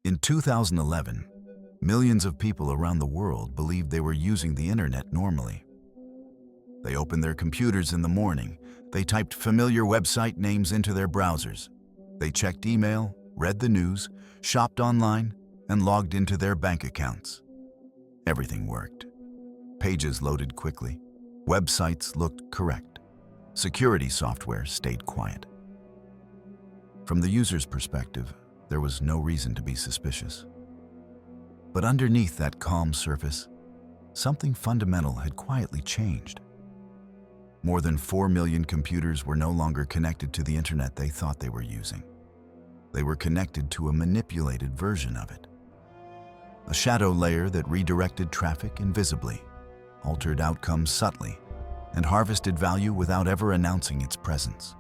In 2011, millions of people around the world believed they were using the internet normally. They opened their computers in the morning, they typed familiar website names into their browsers. They checked email, read the news, shopped online, and logged into their bank accounts. Everything worked. Pages loaded quickly. Websites looked correct. Security software stayed quiet. From the user's perspective, there was no reason to be suspicious. But underneath that calm surface, something fundamental had quietly changed. More than 4 million computers were no longer connected to the internet they thought they were using. They were connected to a manipulated version of it. A shadow layer that redirected traffic invisibly, altered outcomes subtly, and harvested value without ever announcing its presence.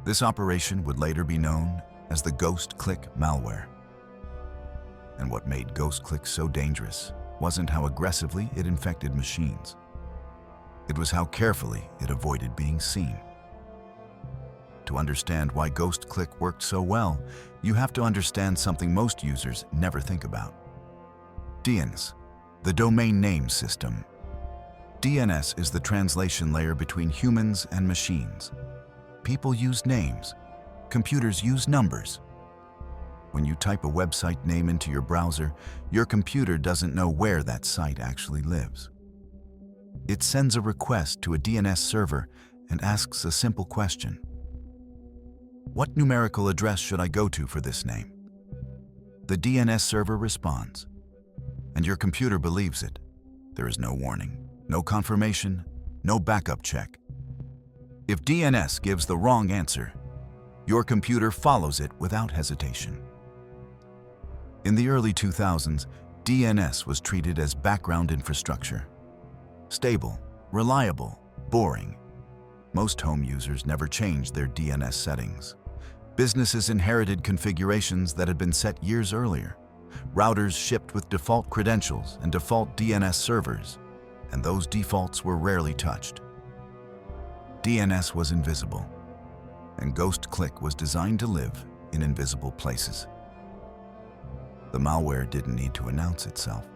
This operation would later be known as the Ghost Click malware. And what made Ghost Click so dangerous wasn't how aggressively it infected machines. It was how carefully it avoided being seen. To understand why Ghost Click worked so well, you have to understand something most users never think about. DNS, the domain name system. DNS is the translation layer between humans and machines. People use names. Computers use numbers. When you type a website name into your browser, your computer doesn't know where that site actually lives. It sends a request to a DNS server and asks a simple question. What numerical address should I go to for this name? The DNS server responds, and your computer believes it. There is no warning, no confirmation, no backup check. If DNS gives the wrong answer, your computer follows it without hesitation. In the early 2000s, DNS was treated as background infrastructure. Stable, reliable, boring. Most home users never changed their DNS settings. Businesses inherited configurations that had been set years earlier. Routers shipped with default credentials and default DNS servers, and those defaults were rarely touched. DNS was invisible, and Ghost Click was designed to live in invisible places. The malware didn't need to announce itself.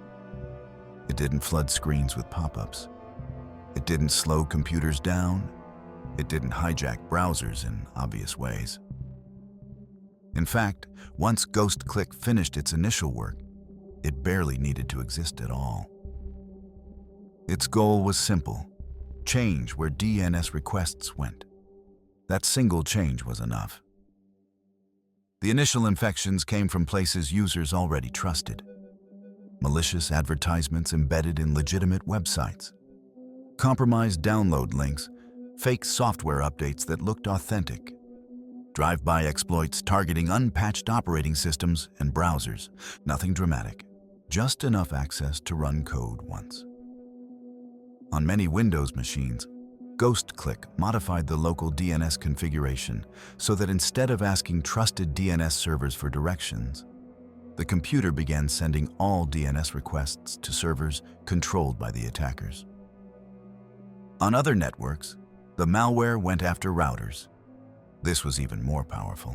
It didn't flood screens with pop-ups. It didn't slow computers down. It didn't hijack browsers in obvious ways. In fact, once Ghost Click finished its initial work, it barely needed to exist at all. Its goal was simple: change where DNS requests went. That single change was enough. The initial infections came from places users already trusted. Malicious advertisements embedded in legitimate websites, compromised download links, fake software updates that looked authentic, drive-by exploits targeting unpatched operating systems and browsers. Nothing dramatic, just enough access to run code once. On many Windows machines, Ghost Click modified the local DNS configuration so that instead of asking trusted DNS servers for directions, the computer began sending all DNS requests to servers controlled by the attackers. On other networks, the malware went after routers. This was even more powerful.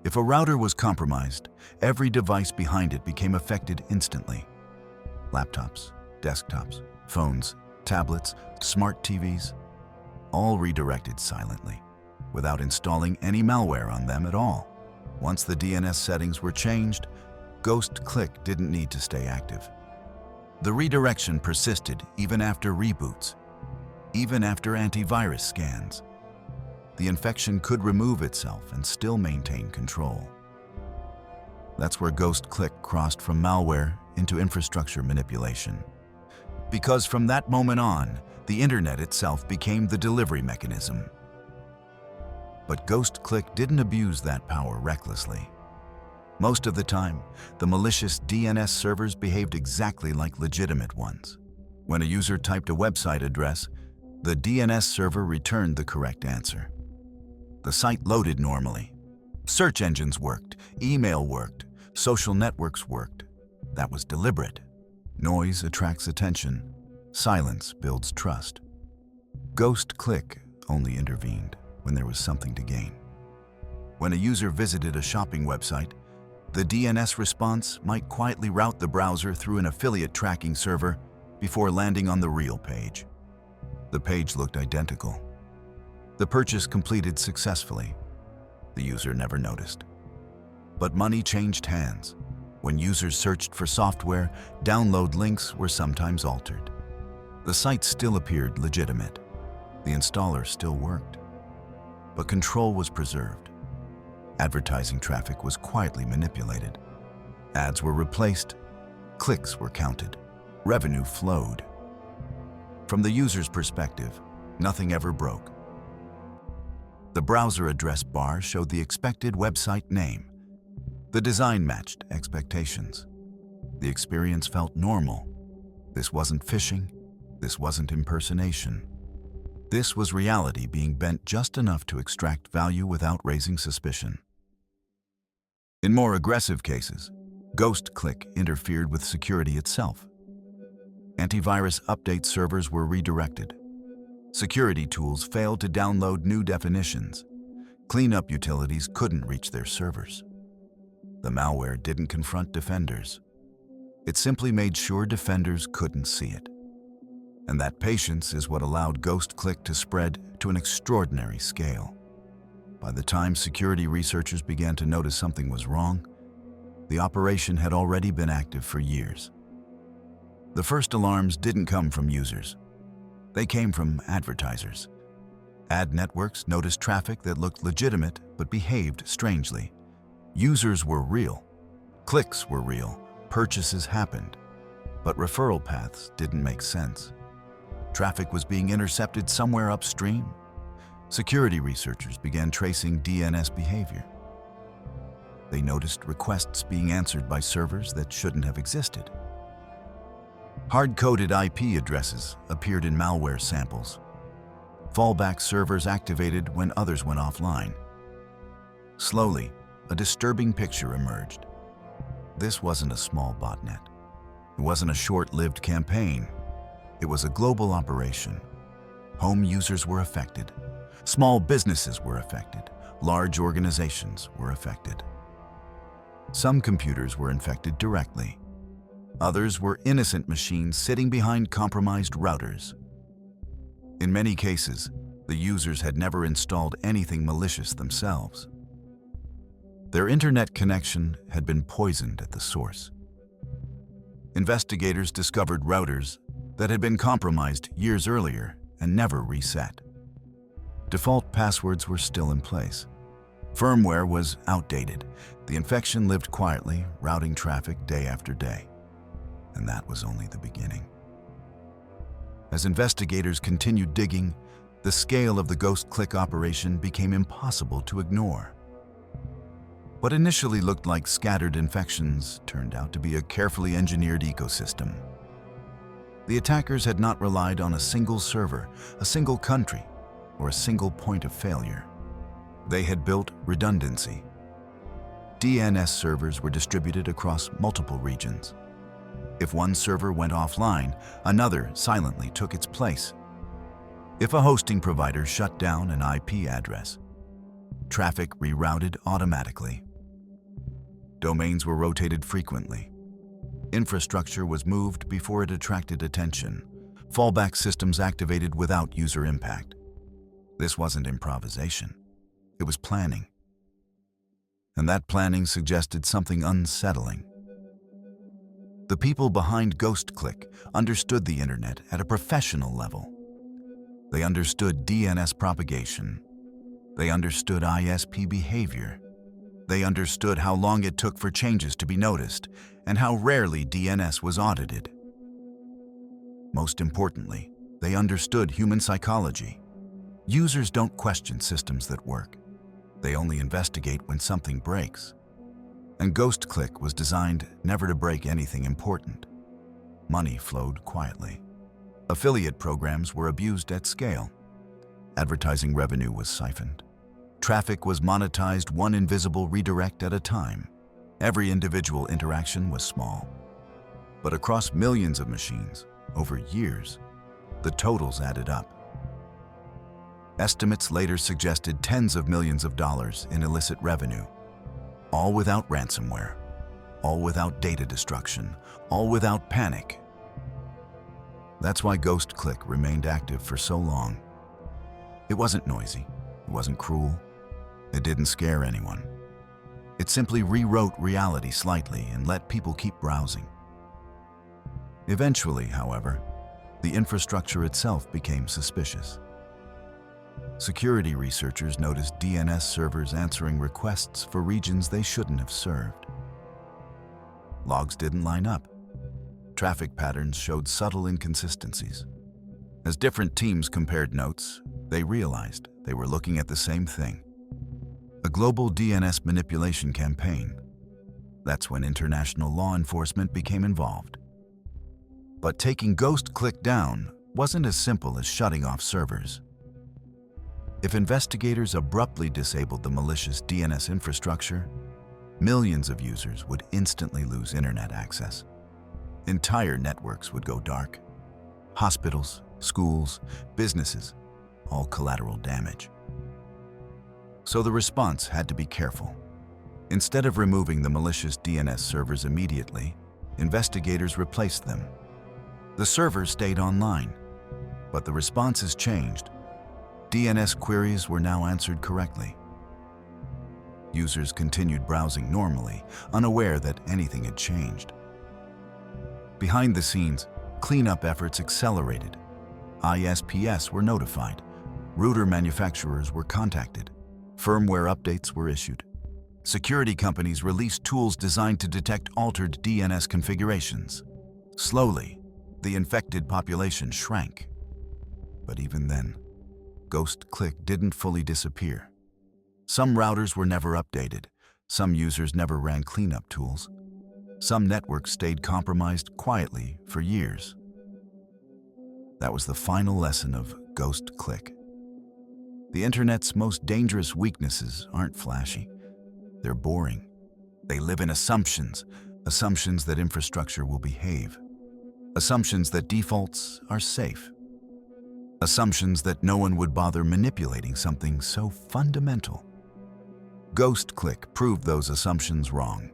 If a router was compromised, every device behind it became affected instantly. Laptops, desktops, phones, tablets, smart TVs, all redirected silently, without installing any malware on them at all. Once the DNS settings were changed, Ghost Click didn't need to stay active. The redirection persisted even after reboots, even after antivirus scans. The infection could remove itself and still maintain control. That's where Ghost Click crossed from malware into infrastructure manipulation. Because from that moment on, the internet itself became the delivery mechanism. But Ghost Click didn't abuse that power recklessly. Most of the time, the malicious DNS servers behaved exactly like legitimate ones. When a user typed a website address, the DNS server returned the correct answer. The site loaded normally. Search engines worked, email worked, social networks worked. That was deliberate. Noise attracts attention. Silence builds trust. Ghost Click only intervened when there was something to gain. When a user visited a shopping website, The DNS response might quietly route the browser through an affiliate tracking server before landing on the real page. The page looked identical. The purchase completed successfully. The user never noticed. But money changed hands. When users searched for software, download links were sometimes altered. The site still appeared legitimate. The installer still worked. But control was preserved. Advertising traffic was quietly manipulated. Ads were replaced. Clicks were counted. Revenue flowed. From the user's perspective, nothing ever broke. The browser address bar showed the expected website name. The design matched expectations. The experience felt normal. This wasn't phishing. This wasn't impersonation. This was reality being bent just enough to extract value without raising suspicion. In more aggressive cases, GhostClick interfered with security itself. Antivirus update servers were redirected. Security tools failed to download new definitions. Cleanup utilities couldn't reach their servers. The malware didn't confront defenders. It simply made sure defenders couldn't see it. And that patience is what allowed GhostClick to spread to an extraordinary scale. By the time security researchers began to notice something was wrong, the operation had already been active for years. The first alarms didn't come from users. They came from advertisers. Ad networks noticed traffic that looked legitimate but behaved strangely. Users were real. Clicks were real. Purchases happened. But referral paths didn't make sense. Traffic was being intercepted somewhere upstream. Security researchers began tracing DNS behavior. They noticed requests being answered by servers that shouldn't have existed. Hard-coded IP addresses appeared in malware samples. Fallback servers activated when others went offline. Slowly, a disturbing picture emerged. This wasn't a small botnet. It wasn't a short-lived campaign. It was a global operation. Home users were affected. Small businesses were affected. Large organizations were affected. Some computers were infected directly. Others were innocent machines sitting behind compromised routers. In many cases, the users had never installed anything malicious themselves. Their internet connection had been poisoned at the source. Investigators discovered routers that had been compromised years earlier and never reset. Default passwords were still in place. Firmware was outdated. The infection lived quietly, routing traffic day after day. And that was only the beginning. As investigators continued digging, the scale of the GhostClick operation became impossible to ignore. What initially looked like scattered infections turned out to be a carefully engineered ecosystem. The attackers had not relied on a single server, a single country, or a single point of failure. They had built redundancy. DNS servers were distributed across multiple regions. If one server went offline, another silently took its place. If a hosting provider shut down an IP address, traffic rerouted automatically. Domains were rotated frequently. Infrastructure was moved before it attracted attention. Fallback systems activated without user impact. This wasn't improvisation. It was planning. And that planning suggested something unsettling. The people behind GhostClick understood the internet at a professional level. They understood DNS propagation. They understood ISP behavior. They understood how long it took for changes to be noticed and how rarely DNS was audited. Most importantly, they understood human psychology. Users don't question systems that work. They only investigate when something breaks. And GhostClick was designed never to break anything important. Money flowed quietly. Affiliate programs were abused at scale. Advertising revenue was siphoned. Traffic was monetized one invisible redirect at a time. Every individual interaction was small. But across millions of machines, over years, the totals added up. Estimates later suggested tens of millions of dollars in illicit revenue. All without ransomware, all without data destruction, all without panic. That's why GhostClick remained active for so long. It wasn't noisy, it wasn't cruel, it didn't scare anyone. It simply rewrote reality slightly and let people keep browsing. Eventually, however, the infrastructure itself became suspicious. Security researchers noticed DNS servers answering requests for regions they shouldn't have served. Logs didn't line up. Traffic patterns showed subtle inconsistencies. As different teams compared notes, they realized they were looking at the same thing. A global DNS manipulation campaign. That's when international law enforcement became involved. But taking GhostClick down wasn't as simple as shutting off servers. If investigators abruptly disabled the malicious DNS infrastructure, millions of users would instantly lose internet access. Entire networks would go dark. Hospitals, schools, businesses, all collateral damage. So the response had to be careful. Instead of removing the malicious DNS servers immediately, investigators replaced them. The servers stayed online, but the responses changed. DNS queries were now answered correctly. Users continued browsing normally, unaware that anything had changed. Behind the scenes, cleanup efforts accelerated. ISPs were notified. Router manufacturers were contacted. Firmware updates were issued. Security companies released tools designed to detect altered DNS configurations. Slowly, the infected population shrank. But even then, GhostClick didn't fully disappear. Some routers were never updated. Some users never ran cleanup tools. Some networks stayed compromised quietly for years. That was the final lesson of GhostClick. The internet's most dangerous weaknesses aren't flashy. They're boring. They live in assumptions that infrastructure will behave. Assumptions that defaults are safe. Assumptions that no one would bother manipulating something so fundamental. GhostClick proved those assumptions wrong.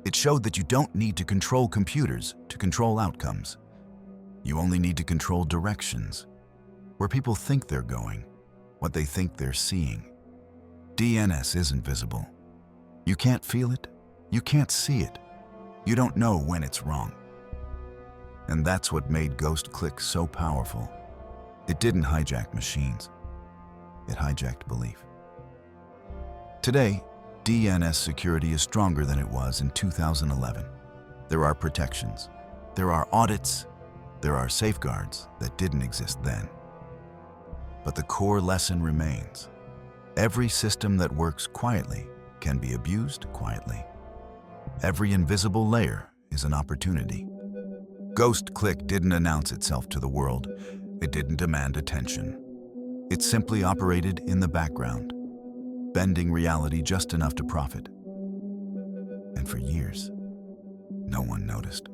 It showed that you don't need to control computers to control outcomes. You only need to control directions, where people think they're going, what they think they're seeing. DNS isn't visible. You can't feel it. You can't see it. You don't know when it's wrong. And that's what made GhostClick so powerful. It didn't hijack machines. It hijacked belief. Today, DNS security is stronger than it was in 2011. There are protections. There are audits. There are safeguards that didn't exist then. But the core lesson remains. Every system that works quietly can be abused quietly. Every invisible layer is an opportunity. GhostClick didn't announce itself to the world. It didn't demand attention. It simply operated in the background, bending reality just enough to profit. And for years, no one noticed.